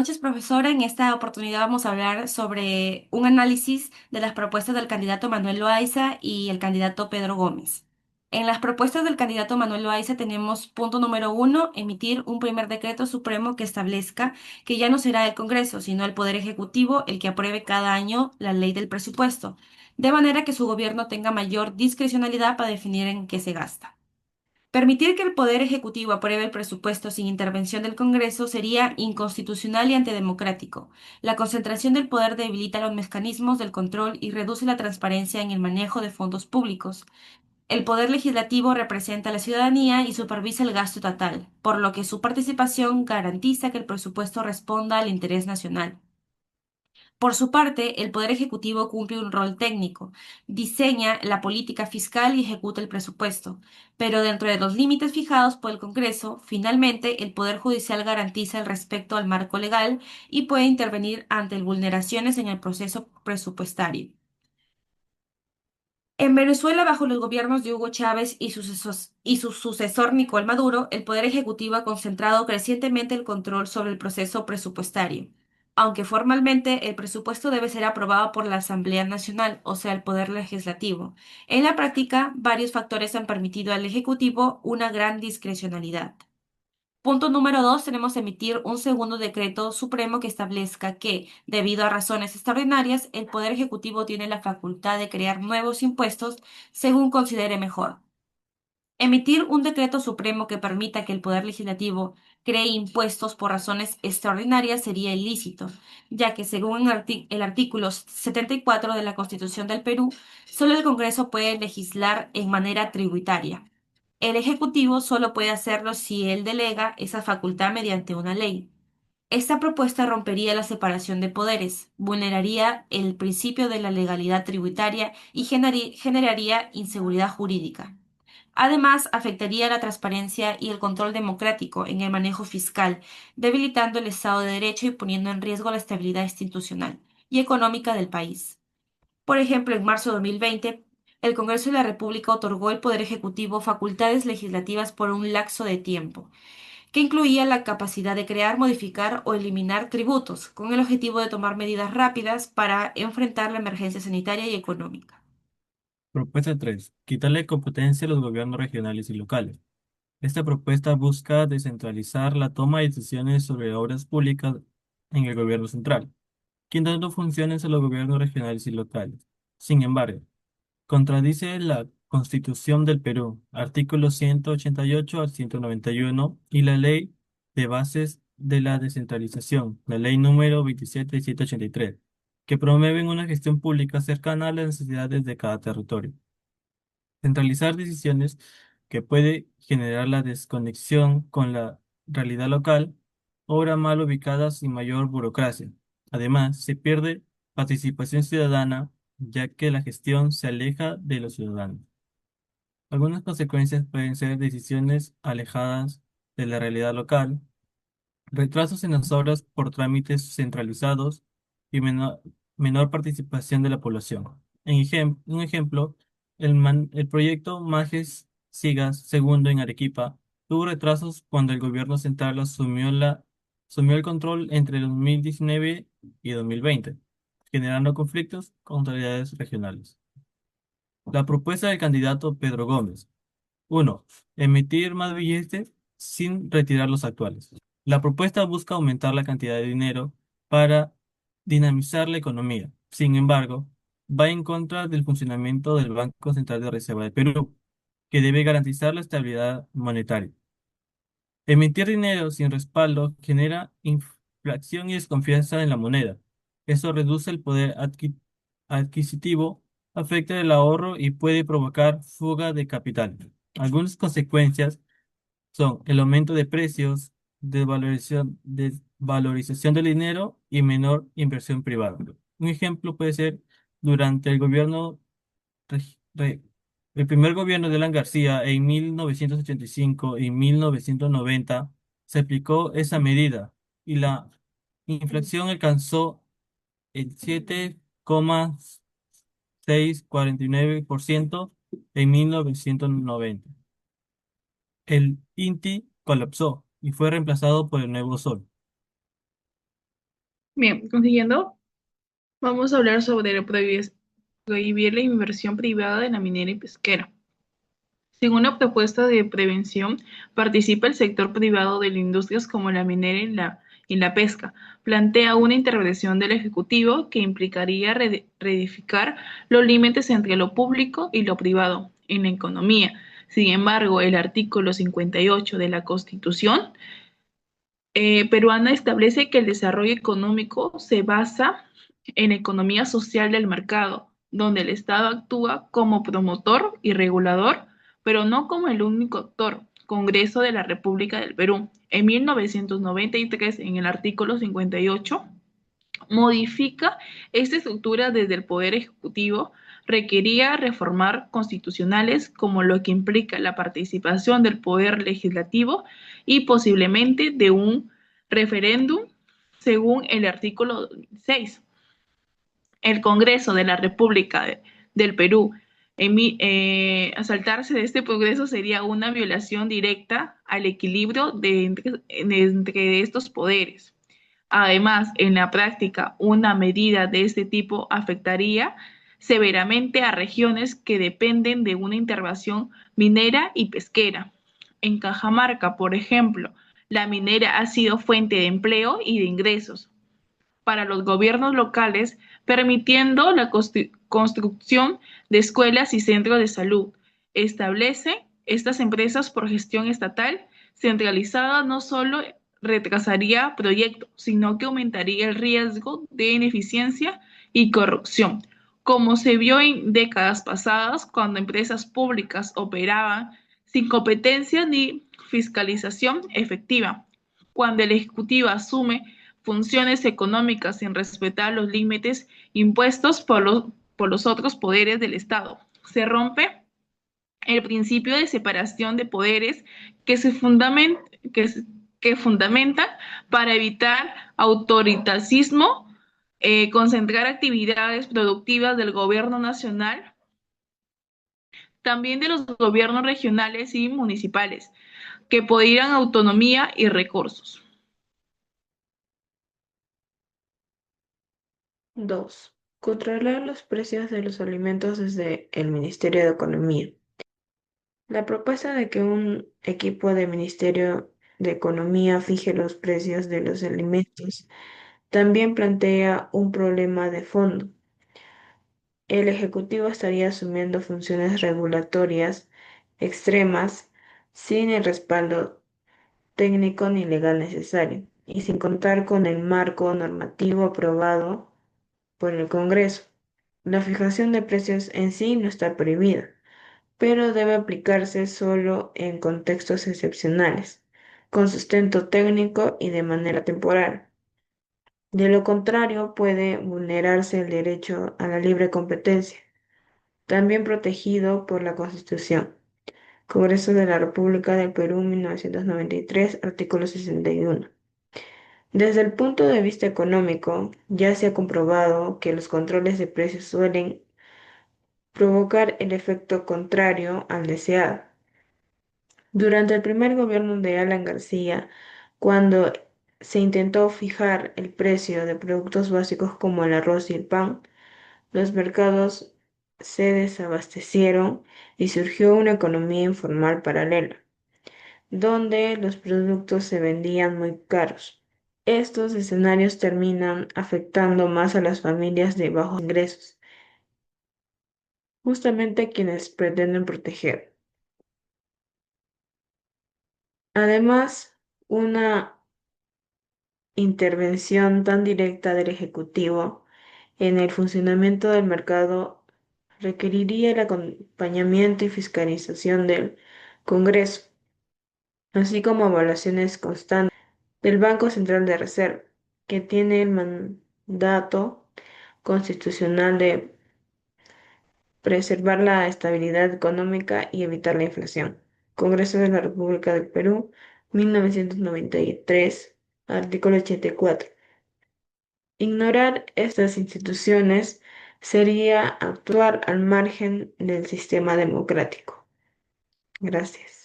noches, profesora. En esta oportunidad vamos a hablar sobre un análisis de las propuestas del candidato Manuel Loaiza y el candidato Pedro Gómez. En las propuestas del candidato Manuel Loaiza tenemos punto número uno, emitir un primer decreto supremo que establezca que ya no será el Congreso, sino el Poder Ejecutivo el que apruebe cada año la ley del presupuesto, de manera que su gobierno tenga mayor discrecionalidad para definir en qué se gasta. Permitir que el Poder Ejecutivo apruebe el presupuesto sin intervención del Congreso sería inconstitucional y antidemocrático. La concentración del poder debilita los mecanismos del control y reduce la transparencia en el manejo de fondos públicos. El Poder Legislativo representa a la ciudadanía y supervisa el gasto estatal, por lo que su participación garantiza que el presupuesto responda al interés nacional. Por su parte, el Poder Ejecutivo cumple un rol técnico, diseña la política fiscal y ejecuta el presupuesto, pero dentro de los límites fijados por el Congreso, finalmente el Poder Judicial garantiza el respeto al marco legal y puede intervenir ante vulneraciones en el proceso presupuestario. En Venezuela, bajo los gobiernos de Hugo Chávez y su sucesor Nicolás Maduro, el Poder Ejecutivo ha concentrado crecientemente el control sobre el proceso presupuestario. Aunque formalmente el presupuesto debe ser aprobado por la Asamblea Nacional, o sea, el Poder Legislativo, en la práctica, varios factores han permitido al Ejecutivo una gran discrecionalidad. Punto número dos, tenemos emitir un segundo decreto supremo que establezca que, debido a razones extraordinarias, el Poder Ejecutivo tiene la facultad de crear nuevos impuestos según considere mejor. Emitir un decreto supremo que permita que el Poder Legislativo cree impuestos por razones extraordinarias sería ilícito, ya que según el artículo 74 de la Constitución del Perú, solo el Congreso puede legislar en manera tributaria. El Ejecutivo solo puede hacerlo si él delega esa facultad mediante una ley. Esta propuesta rompería la separación de poderes, vulneraría el principio de la legalidad tributaria y generaría inseguridad jurídica. Además, afectaría la transparencia y el control democrático en el manejo fiscal, debilitando el Estado de Derecho y poniendo en riesgo la estabilidad institucional y económica del país. Por ejemplo, en marzo de 2020, el Congreso de la República otorgó al Poder Ejecutivo facultades legislativas por un lapso de tiempo, que incluía la capacidad de crear, modificar o eliminar tributos, con el objetivo de tomar medidas rápidas para enfrentar la emergencia sanitaria y económica. Propuesta 3. Quitarle competencia a los gobiernos regionales y locales. Esta propuesta busca descentralizar la toma de decisiones sobre obras públicas en el gobierno central, quitando funciones a los gobiernos regionales y locales. Sin embargo, contradice la Constitución del Perú, artículos 188 al 191, y la Ley de Bases de la Descentralización, la Ley número 27.783, que promueven una gestión pública cercana a las necesidades de cada territorio. Centralizar decisiones que puede generar la desconexión con la realidad local, obra mal ubicadas y mayor burocracia. Además, se pierde participación ciudadana, ya que la gestión se aleja de los ciudadanos. Algunas consecuencias pueden ser decisiones alejadas de la realidad local, retrasos en las obras por trámites centralizados y menor participación de la población. Un ejemplo, el proyecto Majes Sigas segundo en Arequipa tuvo retrasos cuando el gobierno central asumió el control entre 2019 y 2020, generando conflictos con autoridades regionales. La propuesta del candidato Pedro Gómez. Uno, emitir más billetes sin retirar los actuales. La propuesta busca aumentar la cantidad de dinero para dinamizar la economía. Sin embargo, va en contra del funcionamiento del Banco Central de Reserva de Perú, que debe garantizar la estabilidad monetaria. Emitir dinero sin respaldo genera inflación y desconfianza en la moneda. Eso reduce el poder adquisitivo, afecta el ahorro y puede provocar fuga de capital. Algunas consecuencias son el aumento de precios, desvalorización del dinero y menor inversión privada. Un ejemplo puede ser durante el gobierno, reg- re- el primer gobierno de Alan García en 1985 y 1990 se aplicó esa medida y la inflación alcanzó el 7,649% en 1990. El INTI colapsó y fue reemplazado por el Nuevo Sol. Bien, consiguiendo, vamos a hablar sobre prohibir la inversión privada en la minera y pesquera. Según una propuesta de prevención, participa el sector privado de las industrias como la minera y la pesca. Plantea una intervención del Ejecutivo que implicaría reedificar los límites entre lo público y lo privado en la economía. Sin embargo, el artículo 58 de la Constitución peruana establece que el desarrollo económico se basa en la economía social del mercado, donde el Estado actúa como promotor y regulador, pero no como el único actor. Congreso de la República del Perú. En 1993, en el artículo 58, modifica esta estructura desde el Poder Ejecutivo, requería reformar constitucionales como lo que implica la participación del Poder Legislativo y posiblemente de un referéndum según el artículo 6. El Congreso de la República del Perú, saltarse de este progreso sería una violación directa al equilibrio entre estos poderes. Además, en la práctica, una medida de este tipo afectaría severamente a regiones que dependen de una intervención minera y pesquera. En Cajamarca, por ejemplo, la minera ha sido fuente de empleo y de ingresos para los gobiernos locales, permitiendo la construcción de escuelas y centros de salud. Establece estas empresas por gestión estatal centralizada no solo retrasaría proyectos, sino que aumentaría el riesgo de ineficiencia y corrupción, como se vio en décadas pasadas cuando empresas públicas operaban sin competencia ni fiscalización efectiva. Cuando el Ejecutivo asume funciones económicas sin respetar los límites impuestos por los otros poderes del Estado. Se rompe el principio de separación de poderes que se fundament, que, que fundamentan para evitar autoritarismo, concentrar actividades productivas del gobierno nacional, también de los gobiernos regionales y municipales, que pudieran autonomía y recursos. 2. Controlar los precios de los alimentos desde el Ministerio de Economía. La propuesta de que un equipo del Ministerio de Economía fije los precios de los alimentos también plantea un problema de fondo. El Ejecutivo estaría asumiendo funciones regulatorias extremas sin el respaldo técnico ni legal necesario y sin contar con el marco normativo aprobado por el Congreso. La fijación de precios en sí no está prohibida, pero debe aplicarse solo en contextos excepcionales, con sustento técnico y de manera temporal. De lo contrario, puede vulnerarse el derecho a la libre competencia, también protegido por la Constitución. Congreso de la República del Perú, 1993, artículo 61. Desde el punto de vista económico, ya se ha comprobado que los controles de precios suelen provocar el efecto contrario al deseado. Durante el primer gobierno de Alan García, cuando se intentó fijar el precio de productos básicos como el arroz y el pan, los mercados se desabastecieron y surgió una economía informal paralela, donde los productos se vendían muy caros. Estos escenarios terminan afectando más a las familias de bajos ingresos, justamente quienes pretenden proteger. Además, una intervención tan directa del Ejecutivo en el funcionamiento del mercado requeriría el acompañamiento y fiscalización del Congreso, así como evaluaciones constantes del Banco Central de Reserva, que tiene el mandato constitucional de preservar la estabilidad económica y evitar la inflación. Congreso de la República del Perú, 1993, artículo 84. Ignorar estas instituciones sería actuar al margen del sistema democrático. Gracias.